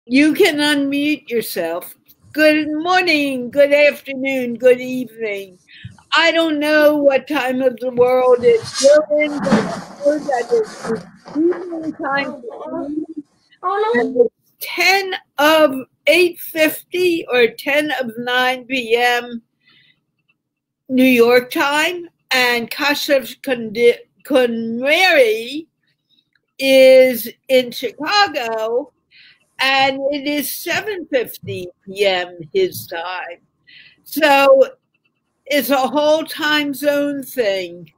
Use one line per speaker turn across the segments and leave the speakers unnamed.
You can unmute yourself. Good morning, good afternoon, good evening. I don't know what time of the world it's in, but I know that it's evening time for me. And it's 10 of 8:50 or 10 of 9 p.m. New York time, and Kashif Khundmiri is in Chicago, and it is 7:50 p.m. his time. So it's a whole time zone thing.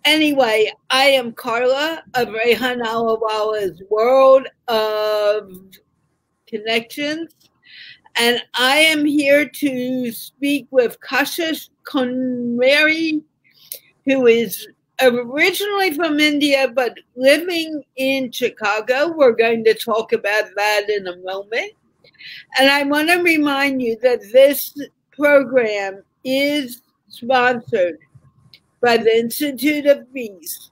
Anyway, I am Carla of Rehan Allahwala's World of Connections, and I am here to speak with Kashif Khundmiri, who is originally from India but living in Chicago. We're going to talk about that in a moment. And I want to remind you that this program is sponsored by the Institute of Peace,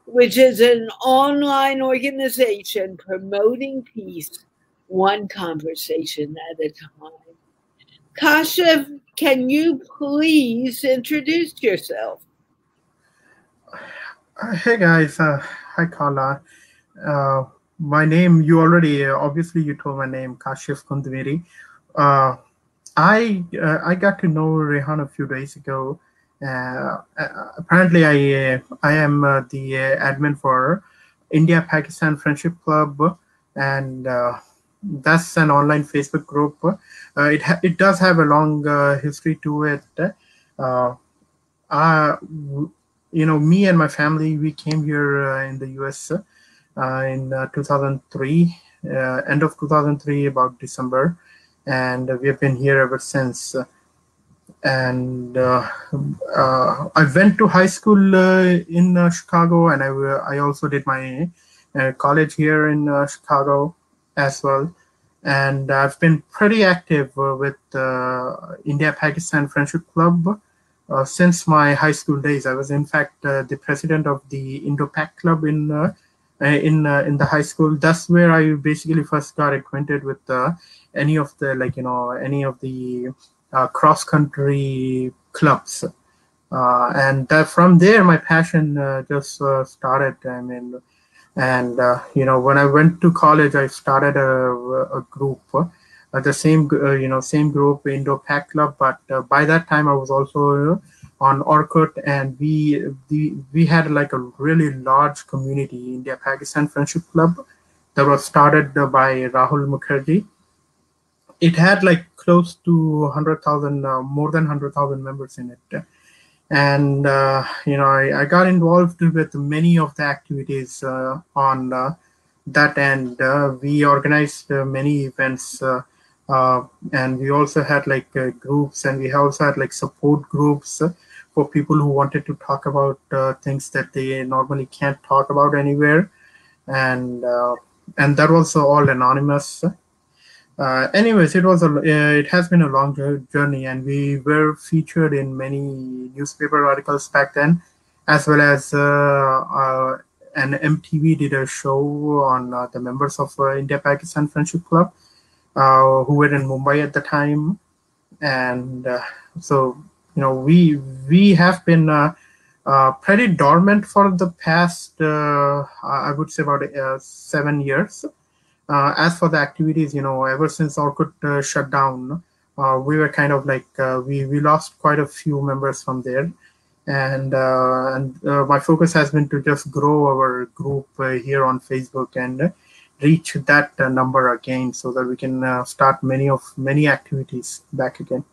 which is an online organization promoting peace one conversation at a time. Kashif, can you please introduce yourself?
Hey guys, hi Carla. My name, you already, obviously you told my name, Kashif Khundmiri. I got to know Rehan a few days ago. Apparently I am the admin for India-Pakistan Friendship Club, and that's an online Facebook group. It does have a long history to it. Me and my family, we came here in the US in 2003, end of 2003, about December, and we have been here ever since. And I went to high school in Chicago, and I also did my college here in Chicago as well. And I've been pretty active with India-Pakistan Friendship Club since my high school days. I was in fact the president of the Indo-Pak Club in the high school. That's where I basically first got acquainted with any of the cross-country clubs, and from there my passion just started. I mean, and when I went to college, I started a group, the same same group, Indo-Pak Club. But by that time, I was also on Orkut, and we had like a really large community, India-Pakistan Friendship Club, that was started by Rahul Mukherjee. It had like close to 100,000, more than 100,000 members in it. And, I got involved with many of the activities on that end. We organized many events, and we also had like groups, and we also had like support groups for people who wanted to talk about things that they normally can't talk about anywhere. And that was all anonymous. Anyways, it has been a long journey, and we were featured in many newspaper articles back then, as well as an MTV did a show on the members of India-Pakistan Friendship Club who were in Mumbai at the time. And so we have been pretty dormant for the past I would say about 7 years. As for the activities, ever since Orkut shut down, we were kind of like, we lost quite a few members from there. And my focus has been to just grow our group here on Facebook and reach that number again, so that we can start many activities back again.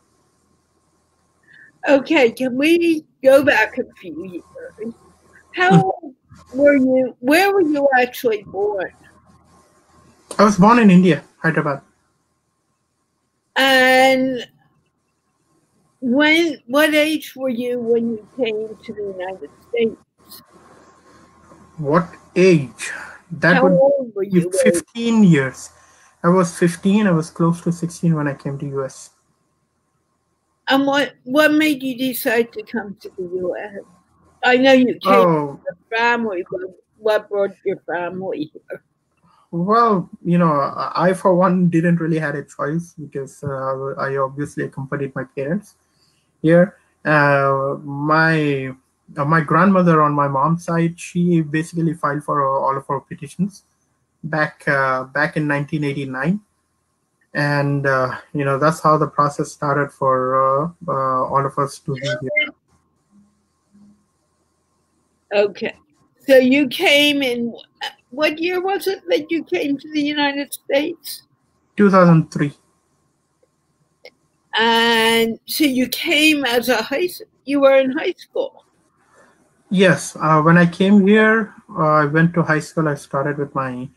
Okay, can we go back a few years? How were you? Where were you actually born?
I was born in India, Hyderabad.
And what age were you when you came to the United States?
What age? That
How old were you?
15 years. I was 15. I was close to 16 when I came to US.
And what made you decide to come to the US? I know you came with a family, but what brought your family here?
Well, I for one didn't really had a choice because I obviously accompanied my parents here. My grandmother on my mom's side, she basically filed for all of our petitions back in 1989, and that's how the process started for all of us to be here.
Okay. So you came in, what year was it that you came to the United States?
2003.
And so you came as you were in high school.
Yes, when I came here, I went to high school. I started with my,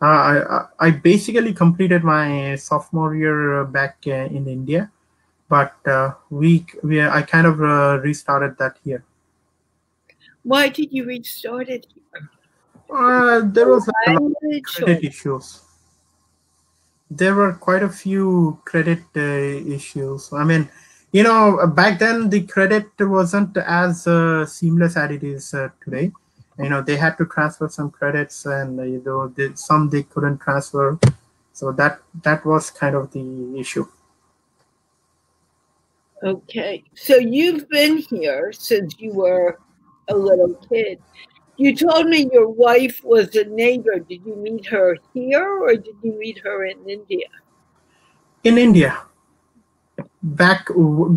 I basically completed my sophomore year back in India, but I kind of restarted that here.
Why did you restart it here?
There was a lot of credit issues. There were quite a few credit issues. I mean, back then the credit wasn't as seamless as it is today. They had to transfer some credits, and some they couldn't transfer. So that was kind of the issue.
Okay, so you've been here since you were a little kid. You told me your wife was a neighbor. Did you meet her here or did you meet her in India?
In India, back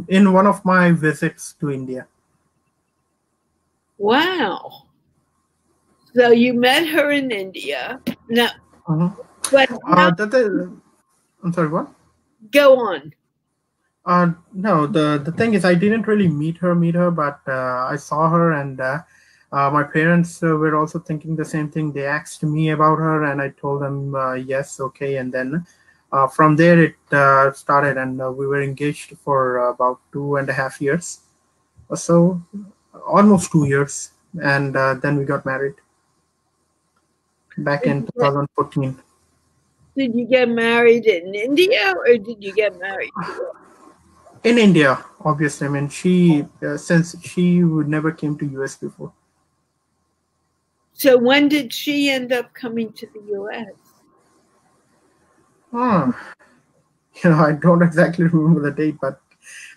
in one of my visits to India.
Wow. So you met her in India. Now, but
I'm sorry, what?
Go on.
No, the thing is, I didn't really meet her, but I saw her, and my parents were also thinking the same thing. They asked me about her, and I told them yes, okay, and then from there it started, and we were engaged for about 2.5 years or so, almost 2 years, and then we got married back in 2014.
Did you get married in India or did you get married here?
In India, obviously. I mean, since she would never came to US before.
So when did she end up coming to the US?
I don't exactly remember the date, but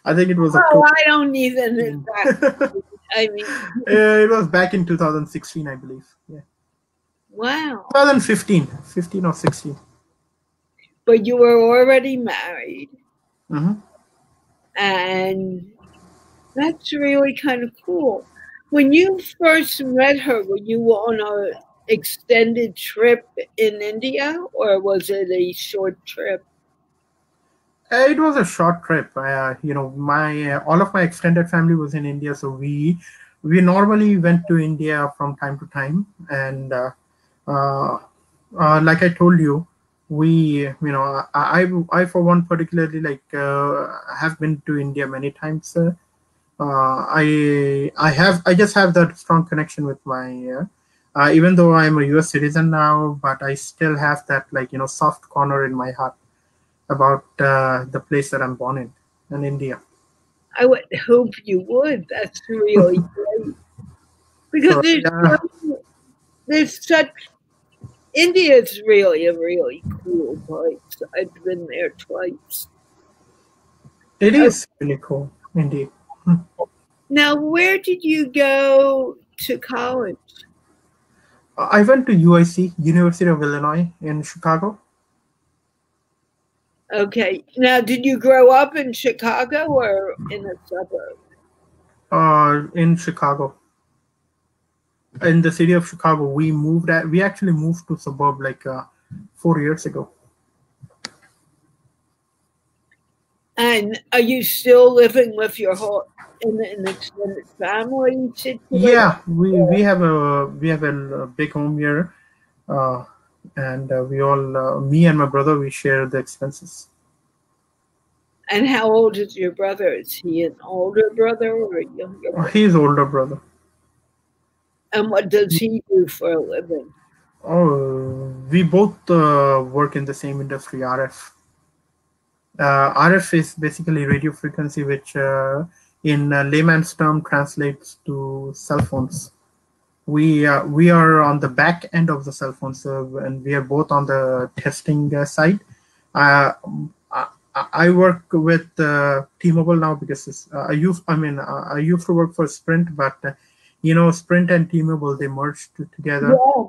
I think it was October.
I don't even exactly. I mean,
it was back in 2016, I believe. Yeah.
Wow.
2015 or 16.
But you were already married.
Mm-hmm.
And that's really kind of cool. When you first met her, were you on an extended trip in India or was it a short trip?
It was a short trip. My all of my extended family was in India, so we normally went to India from time to time. And like I told you, I for one particularly have been to India many times. I just have that strong connection with my. Even though I'm a U.S. citizen now, but I still have that soft corner in my heart about the place that I'm born in India.
I would hope you would. That's really great. Because there's such, India is really a really cool place. I've been there twice.
It is really cool, indeed.
Now, where did you go to college?
I went to UIC, University of Illinois in Chicago.
Okay. Now, did you grow up in Chicago or in a suburb?
In Chicago. In the city of Chicago. We actually moved to suburb 4 years ago.
And are you still living with your in an extended family situation?
Yeah, we have a big home here, and we all, me and my brother, we share the expenses.
And how old is your brother? Is he an older brother or a younger brother?
He's older brother.
And what does he do for a living?
Oh, we both work in the same industry, RF. RF is basically radio frequency, which in layman's term translates to cell phones. we are on the back end of the cell phone, so and we are both on the testing side. Uh, I, I work with T-Mobile now because I used to work for Sprint, but Sprint and T-Mobile, they merged together.
Yeah,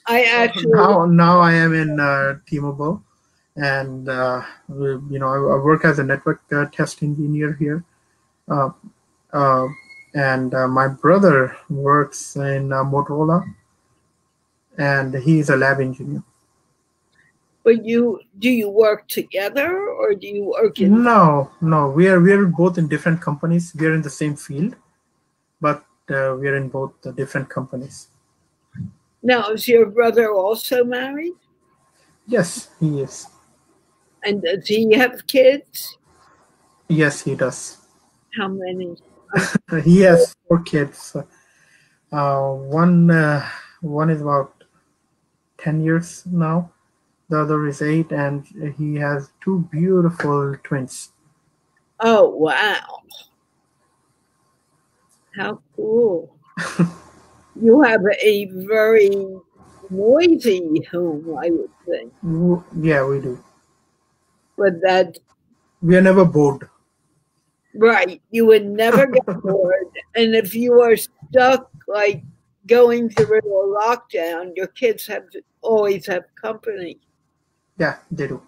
I actually
Now I am in T-Mobile, and I work as a network test engineer here. Uh, uh, and my brother works in Motorola, and he's a lab engineer.
But do you work together or do you work in?
No, we're both in different companies. We're in the same field, but we're in both the different companies.
Now, is your brother also married?
Yes, he is.
And does he have kids?
Yes, he does.
How many?
He has 4 kids. One is about 10 years now. The other is 8, and he has 2 beautiful twins.
Oh, wow. How cool. You have a very noisy home, I would think.
Yeah, we do.
But that,
We are never bored.
right, you would never get bored. And if you are stuck, like going through a lockdown, your kids always have company.
Yeah, they do.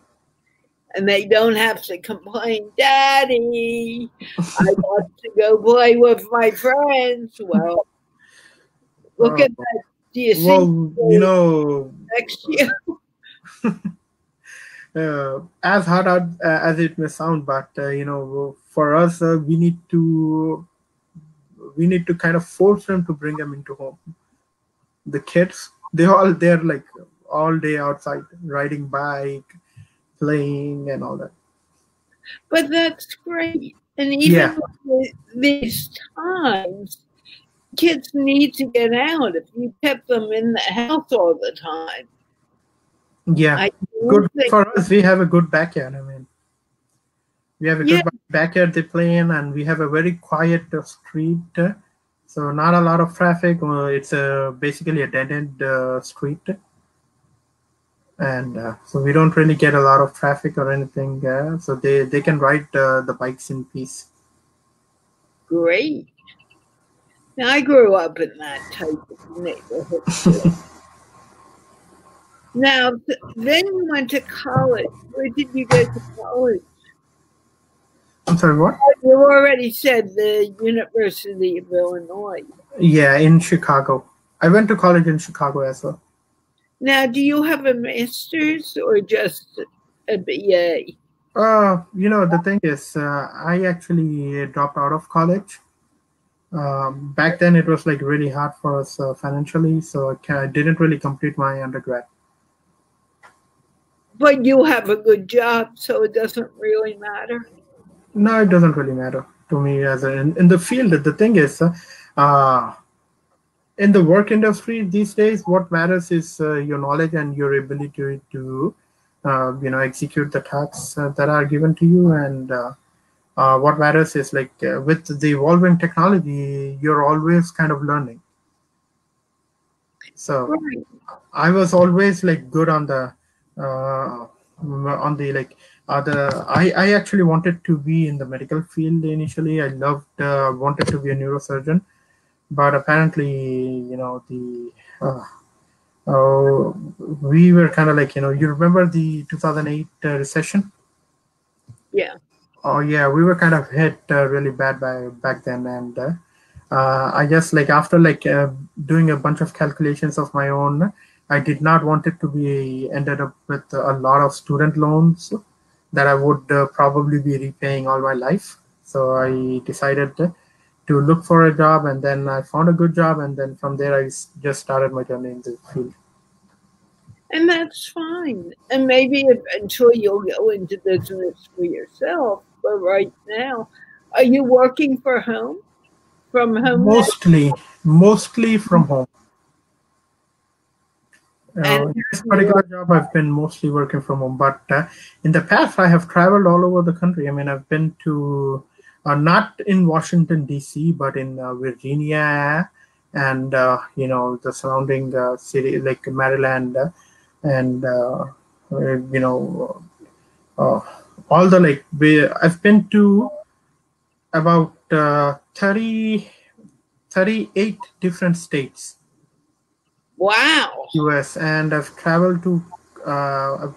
And they don't have to complain, Daddy, I want to go play with my friends. Well, look at that. Do you see?
Well,
next year?
as hard as it may sound, but for us, we need to kind of force them to bring them into home. The kids, they're like all day outside, riding bike, playing, and all that.
But that's great. And even with these times, kids need to get out. If you kept them in the house all the time.
Yeah, good for us. We have a good backyard. I mean, we have a good backyard they play in, and we have a very quiet street. So not a lot of traffic. It's basically a dead-end street. And so we don't really get a lot of traffic or anything. So they can ride the bikes in peace.
Great. Now, I grew up in that type of neighborhood. Now, then you went to college. Where did you go to college?
I'm sorry, what?
You already said the University of Illinois.
Yeah, in Chicago. I went to college in Chicago as well.
Now, do you have a master's or just a BA?
The thing is, I actually dropped out of college. Back then, it was like really hard for us financially, so I didn't really complete my undergrad.
But you have a good job, so it doesn't really matter.
No, it doesn't really matter to me in the field. The thing is, in the work industry these days, what matters is your knowledge and your ability to execute the tasks that are given to you. And what matters is with the evolving technology, you're always kind of learning. So I was always good on the I actually wanted to be in the medical field initially. I wanted to be a neurosurgeon, but apparently, we were kind of you remember the 2008 recession?
Yeah.
Oh yeah, we were kind of hit really bad back then, and I just after doing a bunch of calculations of my own, I did not want it to be ended up with a lot of student loans that I would probably be repaying all my life. So I decided to look for a job, and then I found a good job, and then from there I just started my journey in the field.
And that's fine. And maybe eventually you'll go into business for yourself. But right now, are you working from home?
Mostly from home. This particular job, I've been mostly working from home, but in the past, I have traveled all over the country. I mean, I've been to not in Washington, D.C., but in Virginia and the surrounding city like Maryland, and you know uh, all the like I've been to about 38 different states,
Wow.
US, and I've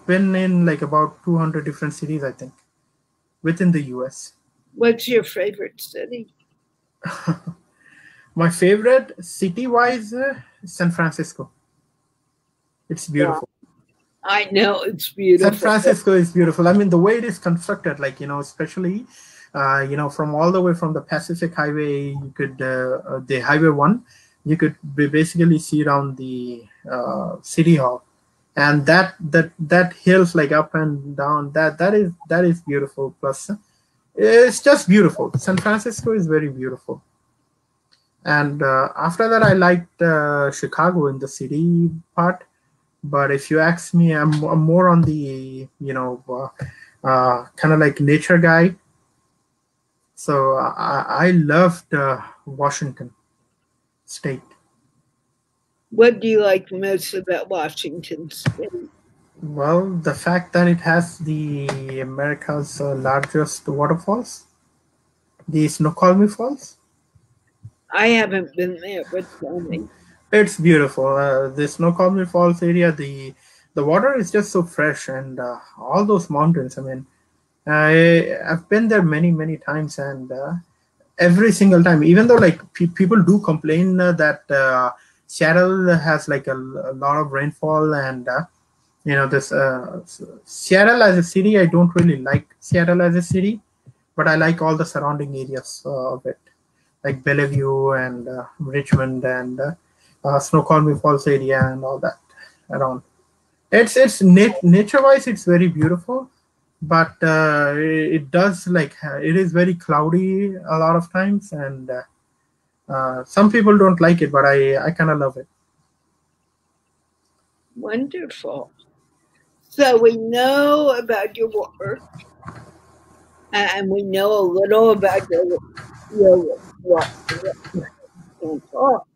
been in like about 200 different cities, I think, within the US.
What's your favorite city?
My favorite city-wise, San Francisco. It's
Wow.
beautiful.
I know it's
San
beautiful.
Francisco is beautiful. I mean, the way it is constructed, like, especially, from all the way from the Pacific Highway, you could, the Highway 1, you could basically see around the City Hall. And that hills like up and down, that is beautiful. Plus, it's just beautiful. San Francisco is very beautiful. And after that, I liked Chicago in the city part. But if you ask me, I'm more on the kind of like nature guy. So I loved Washington State.
What do you like most about Washington State?
Well, the fact that it has the America's largest waterfalls, the Snoqualmie Falls.
I haven't been there, but tell me.
It's beautiful. The Snoqualmie Falls area, the water is just so fresh, and all those mountains. I mean, I've been there many times, and every single time, even though like people do complain that Seattle has like a lot of rainfall, and this Seattle as a city, I don't really like Seattle as a city, but I like all the surrounding areas of it, like Bellevue and Richmond and Snoqualmie Falls area and all that around. Nature wise, it's very beautiful, but it does like it is very cloudy a lot of times, and some people don't like it, but I kind of love it.
Wonderful. So we know about your work, and we know a little about your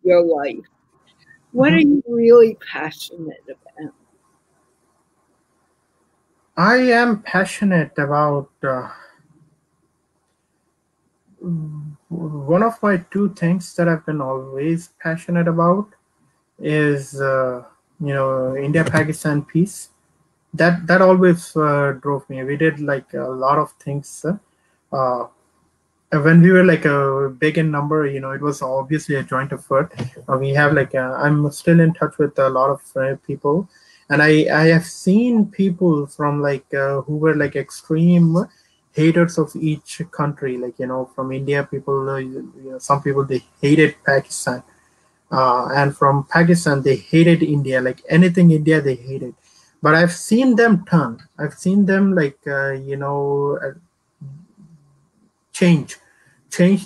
your life. What are you really passionate about?
I am passionate about one of my two things that I've been always passionate about is India-Pakistan peace. That always drove me. We did like a lot of things when we were like a big in number. It was obviously a joint effort. We have like I'm still in touch with a lot of people, and I have seen people from like who were like extreme haters of each country, like from India people, some people they hated Pakistan, and from Pakistan they hated India, like anything India they hated. But I've seen them turn. I've seen them like change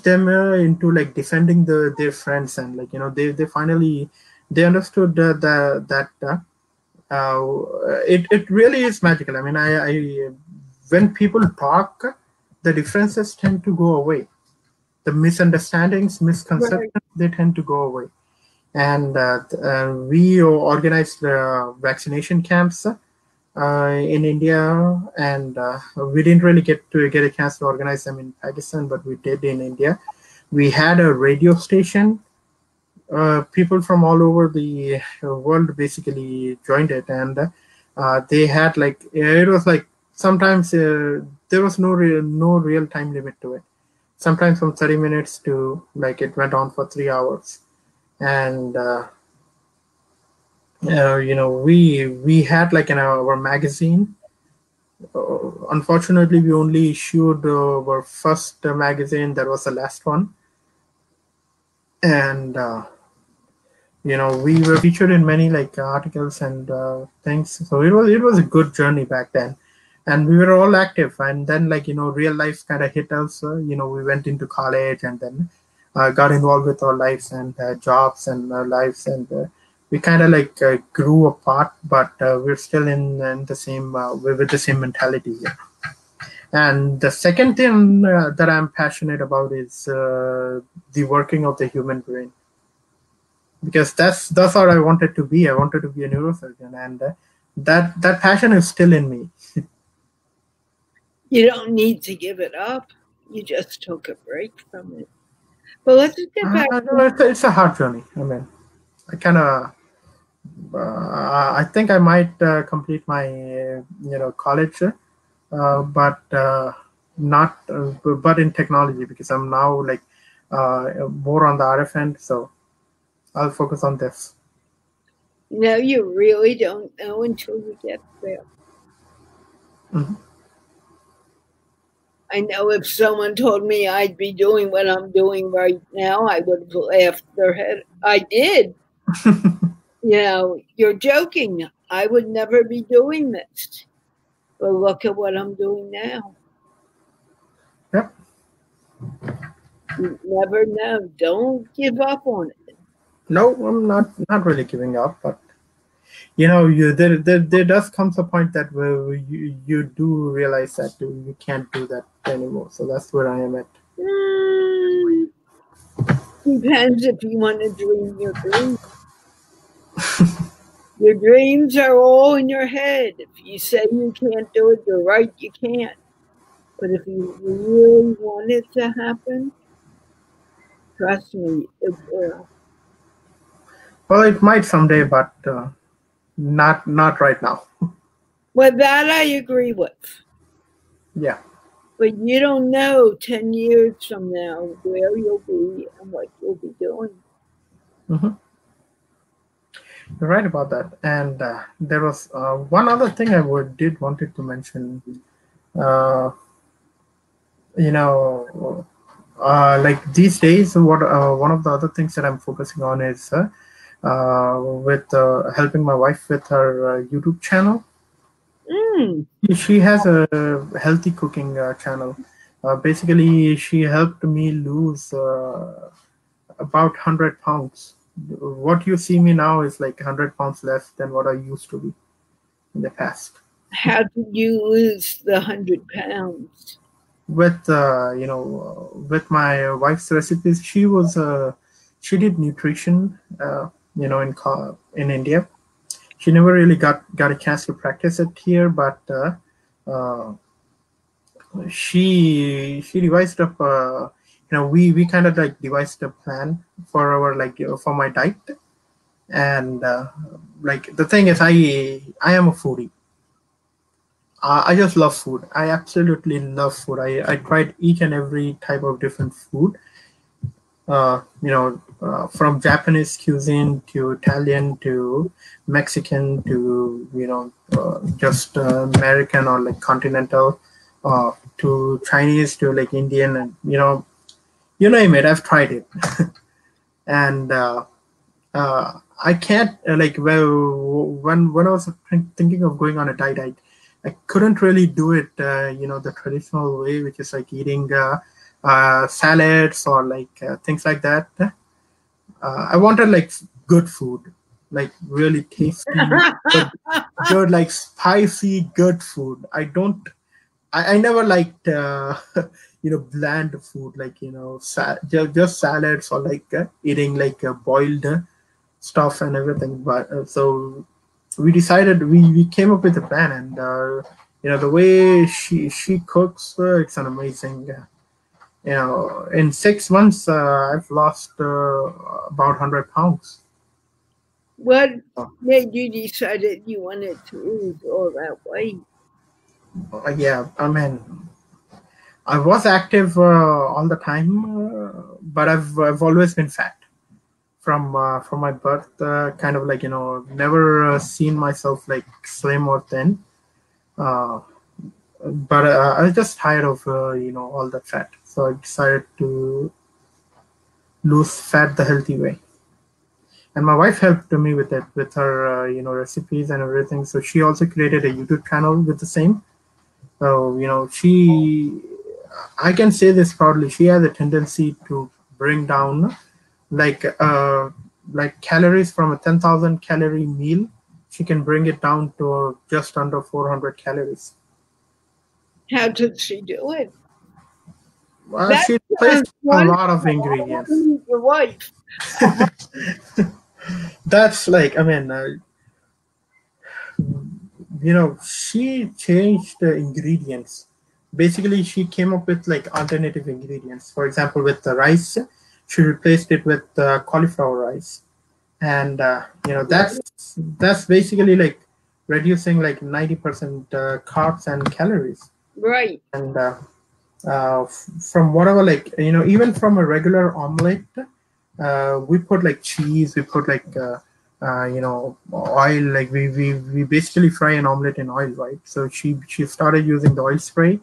them into like defending their friends, and like they finally they understood that it really is magical. I mean, I when people talk, the differences tend to go away. The misunderstandings, misconceptions, they tend to go away. And we organized vaccination camps in India, and we didn't really get a chance to organize them in Pakistan, but we did in India. We had a radio station. People from all over the world basically joined it, and they had like it was like sometimes there was no real time limit to it. Sometimes from 30 minutes to like it went on for 3 hours, and we had like in our magazine. Unfortunately, we only issued our first magazine. That was the last one, and we were featured in many like articles and things. So it was a good journey back then, and we were all active. And then like real life kind of hit us. We went into college, and then got involved with our lives and jobs and our lives, and we kind of like grew apart, but we're still in the same with the same mentality. Yeah. And the second thing that I'm passionate about is the working of the human brain. because that's what I wanted to be. I wanted to be a neurosurgeon, and that passion is still in me.
You don't need to give it up. You just took a break from it. But let's get back.
No, it's a hard journey. I mean, I kind of I think I might complete my college, but not but in technology, because I'm now like more on the RF end, so I'll focus on this.
No, you really don't know until you get there.
Mm-hmm.
I know if someone told me I'd be doing what I'm doing right now, I would have laughed their head. I did. You're joking. I would never be doing this. But look at what I'm doing now.
Yep.
You never know. Don't give up on it.
No, I'm not really giving up, but there does come a point that where you do realize that you can't do that anymore. So that's where I am at.
Depends if you want to dream your dream. Your dreams are all in your head. If you say you can't do it, you're right, you can't. But if you really want it to happen, trust me, it will.
Well, it might someday, but not right now.
Well, that I agree with.
Yeah.
But you don't know 10 years from now where you'll be and what you'll be doing.
Mm-hmm. You're right about that. And there was one other thing I did wanted to mention. Like these days, what one of the other things that I'm focusing on is with helping my wife with her YouTube channel. She has a healthy cooking channel. Basically, she helped me lose about 100 pounds. What you see me now is like 100 pounds less than what I used to be in the past.
How did you lose the 100 pounds?
With with my wife's recipes, she did nutrition in India. She never really got a chance to practice it here, but she devised up we kind of like devised a plan for our for my diet. And like the thing is, I am a foodie. I just love food. I absolutely love food. I tried each and every type of different food. From Japanese cuisine to Italian to Mexican to just American or like continental, to Chinese to like Indian, and you name it, I've tried it. And I can't when I was thinking of going on a diet, I couldn't really do it the traditional way, which is like eating salads or like things like that. I wanted like good food, like really tasty, good like spicy, good food. I never liked bland food, like just salads or like eating like boiled stuff and everything. But so we decided, we came up with a plan, and the way she cooks, it's an amazing. In 6 months, I've lost about 100 pounds.
What made you decide that you wanted to lose all that weight?
Yeah, I mean, I was active all the time, but I've always been fat from my birth. Kind of like never seen myself like slim or thin. But I was just tired of all that fat, so I decided to lose fat the healthy way. And my wife helped me with it, with her recipes and everything. So she also created a YouTube channel with the same. So I can say this proudly, she has a tendency to bring down like calories from a 10,000 calorie meal. She can bring it down to just under 400 calories.
How did she do it?
Well, she placed a lot of ingredients.
Your wife.
That's like, I mean, she changed the ingredients. Basically, she came up with like alternative ingredients. For example, with the rice, she replaced it with cauliflower rice, and that's basically like reducing like 90% carbs and calories.
Right.
And from whatever, like, even from a regular omelet, we put like cheese, we put like oil, like we basically fry an omelet in oil, right? So she started using the oil spray,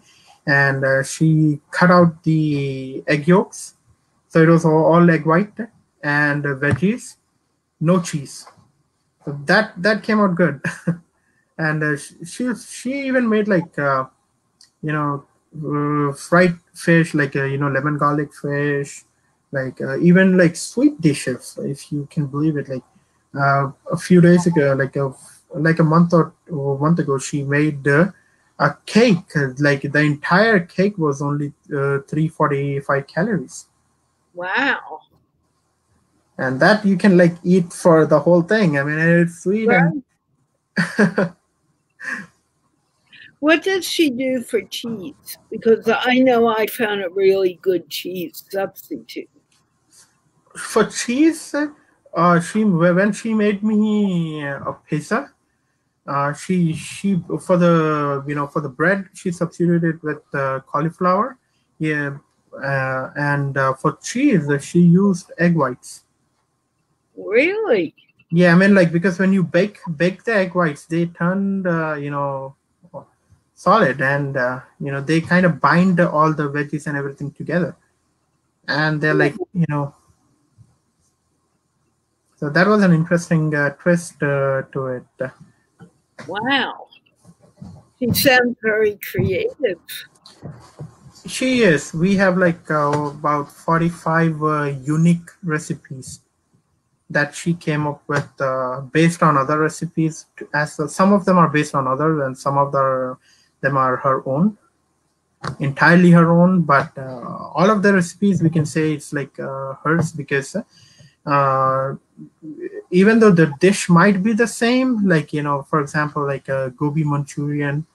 and she cut out the egg yolks, so it was all egg white and veggies, no cheese. So that came out good. And she even made like you know fried fish, like lemon garlic fish, like even like sweet dishes, if you can believe it. Like a few days ago, like a month ago, she made a cake. Like the entire cake was only 345 calories,
Wow.
and that you can like eat for the whole thing. I mean, it's sweet.
Right.
And
What does she do for cheese? Because I know I found a really good cheese substitute.
for cheese, she when she made me a pizza, she for the for the bread, she substituted with cauliflower. Yeah. And for cheese, she used egg whites.
Really?
Yeah, I mean, like, because when you bake the egg whites, they turned solid, and they kind of bind all the veggies and everything together, and they're like, so that was an interesting twist to it.
Wow. She sounds very creative.
She is. We have like about 45 unique recipes that she came up with based on other recipes. As some of them are based on others, and some of them are her own, entirely her own. But all of the recipes, we can say it's like hers, because uh, even though the dish might be the same, like for example, like a gobi Manchurian,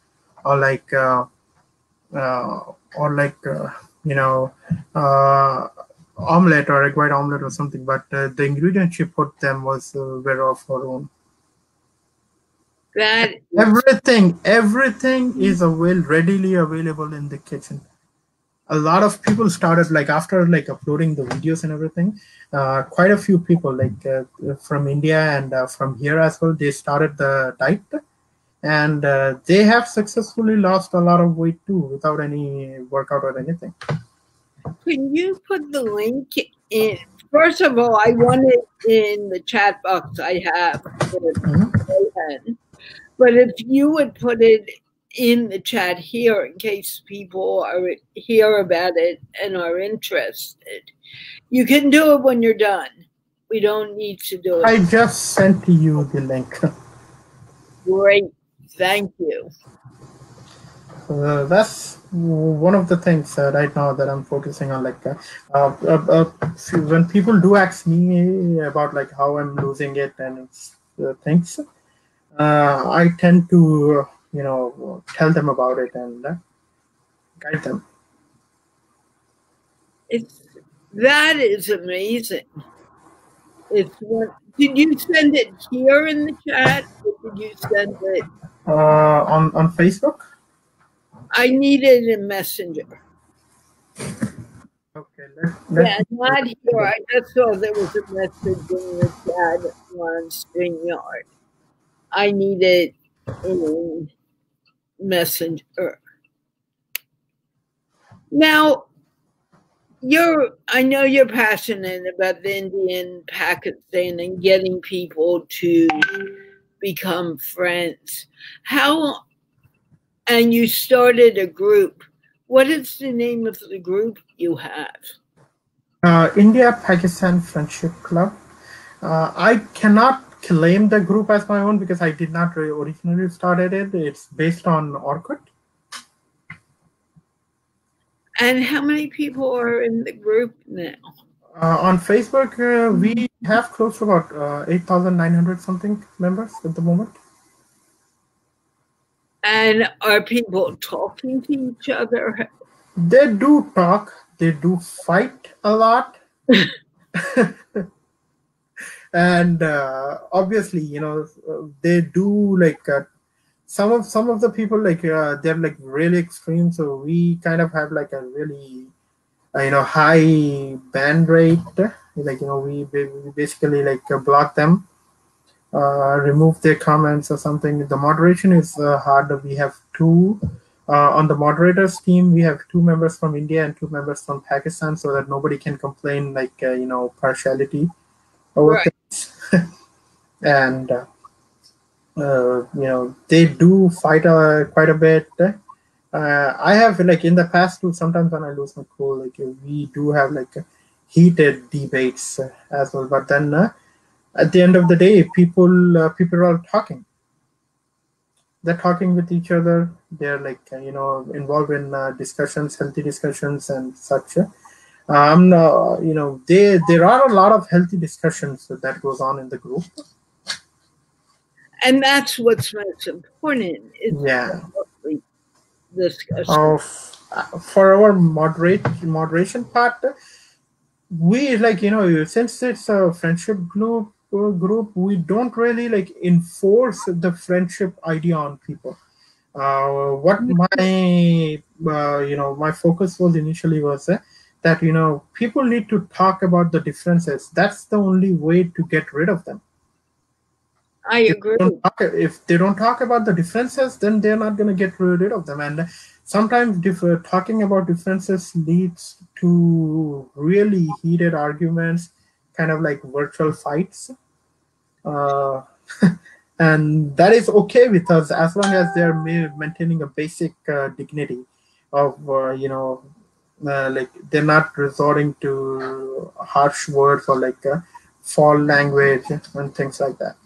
or like uh, or like omelette or egg white omelette or something, but the ingredients she put them were of her own.
That
Everything is readily available in the kitchen. A lot of people started, like, after like uploading the videos and everything. Quite a few people, like from India and from here as well, they started the diet, and they have successfully lost a lot of weight too, without any workout or anything.
Can you put the link in? First of all, I want it in the chat box I have with Rehan. But if you would put it in the chat here in case people hear about it and are interested. You can do it when you're done. We don't need to do it.
I just sent you the link.
Great. Thank you.
That's one of the things right now that I'm focusing on. Like when people do ask me about like how I'm losing it and things, I tend to tell them about it and guide them.
That is amazing. Did you send it here in the chat, or did you send it
on Facebook?
I needed a messenger.
Okay.
Yeah, not here. I just saw there was a message in the chat on StreamYard. I need it in Messenger. Now, I know you're passionate about the Indian Pakistan and getting people to become friends. And you started a group. What is the name of the group you have?
India Pakistan Friendship Club. I cannot claim the group as my own because I did not originally started it. It's based on Orkut.
And how many people are in the group now?
On Facebook, we have close to about 8,900 something members at the moment.
And are people talking to each other?
They do talk. They do fight a lot. And obviously, they do like some of the people like they're like really extreme. So we kind of have like a really high band rate. Like we basically like block them, remove their comments or something. The moderation is hard. We have two. On the moderators team, we have 2 members from India and 2 members from Pakistan, so that nobody can complain like partiality over
Right.
things. And they do fight quite a bit. I have like in the past too. Sometimes when I lose my cool, like we do have like heated debates as well. But then at the end of the day, people are talking. They're talking with each other. They're like involved in discussions, healthy discussions, and such. There are a lot of healthy discussions that goes on in the group.
And that's what's most important.
Yeah.
Discussion.
For our moderation part, we like since it's a friendship group, we don't really like enforce the friendship idea on people. What my my focus was initially was that people need to talk about the differences. That's the only way to get rid of them.
I agree.
If they don't talk about the differences, then they're not going to get rid of them. And sometimes talking about differences leads to really heated arguments, kind of like virtual fights. And that is okay with us as long as they're maintaining a basic dignity of, like they're not resorting to harsh words or like foul language and things like that.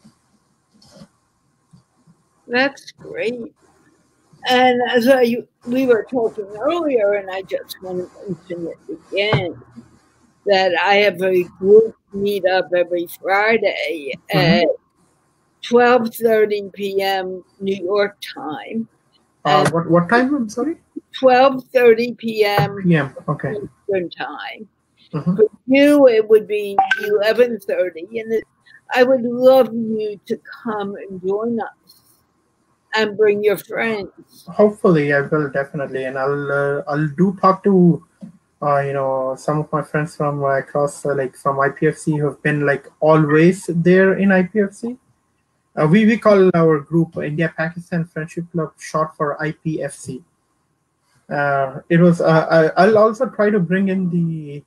That's great. And as we were talking earlier, and I just want to mention it again, that I have a group meetup every Friday at 12:30 p.m. New York time.
What time? I'm sorry.
12:30 p.m.
Okay.
Eastern time. For you, it would be 11:30, and I would love you to come and join us and bring your friends.
Hopefully, I will definitely, and I'll do talk to some of my friends from across like from IPFC who have been like always there in IPFC. We call our group India Pakistan Friendship Club, short for IPFC. It was I'll also try to bring in the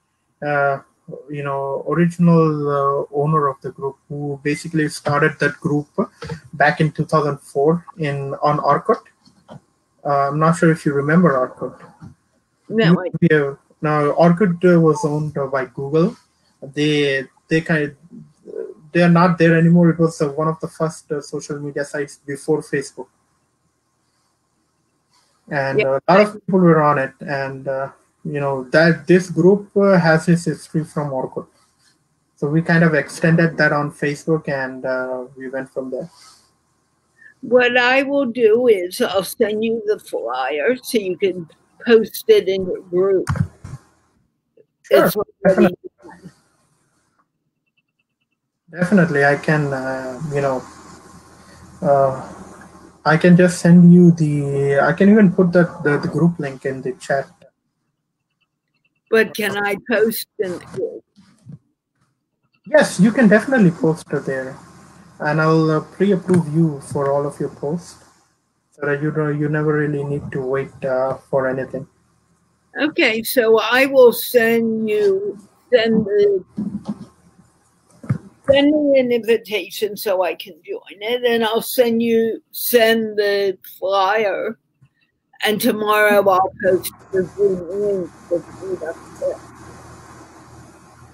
original owner of the group, who basically started that group back in 2004 on Orkut. I'm not sure if you remember Orkut.
No.
Now Orkut was owned by Google. They are not there anymore. It was one of the first social media sites before Facebook, and a lot of people were on it. And that this group has its history from Orkut, so we kind of extended that on Facebook, and we went from there.
What I will do is I'll send you the flyer so you can post it in your group.
Sure, definitely. I can, I can just send you I can even put the group link in the chat.
But can I post in the group?
Yes, you can definitely post it there. And I'll pre-approve you for all of your posts, so that you never really need to wait for anything.
Okay, so I will send me an invitation so I can join it, and I'll send the flyer, and tomorrow I'll post the Zoom link.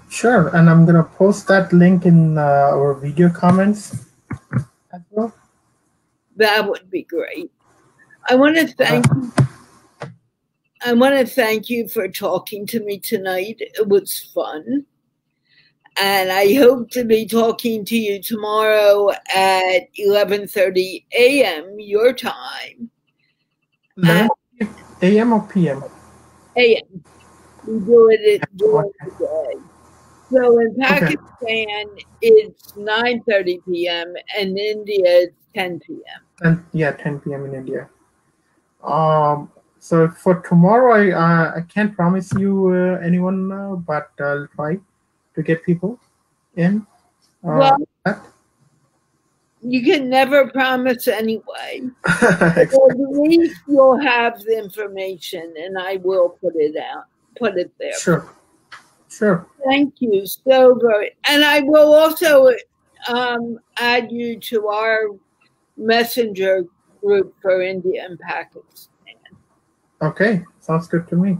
Sure, and I'm gonna post that link in our video comments as well.
That would be great. I want to thank you. I want to thank you for talking to me tonight. It was fun. And I hope to be talking to you tomorrow at 11:30 a.m. your time.
11 a.m. or p.m.?
A.m. We do it during the day. So in Pakistan, it's 9:30 p.m. and India it's 10 p.m.
And yeah, 10 p.m. in India. So for tomorrow, I can't promise you anyone, but I'll try to get people in.
Well, you can never promise anyway.
Exactly.
At least you'll have the information, and I will put it there.
Sure.
Thank you so very. And I will also add you to our messenger group for India and Pakistan.
Okay, sounds good to me.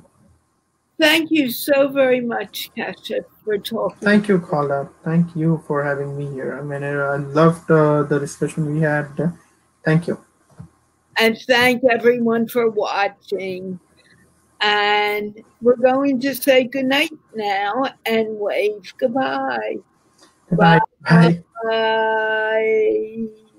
Thank you so very much, Kashif, for talking.
Thank you, Carla. Thank you for having me here. I mean, I loved the discussion we had. Thank you.
And thank everyone for watching. And we're going to say goodnight now and wave goodbye.
Goodbye. Bye.
Bye.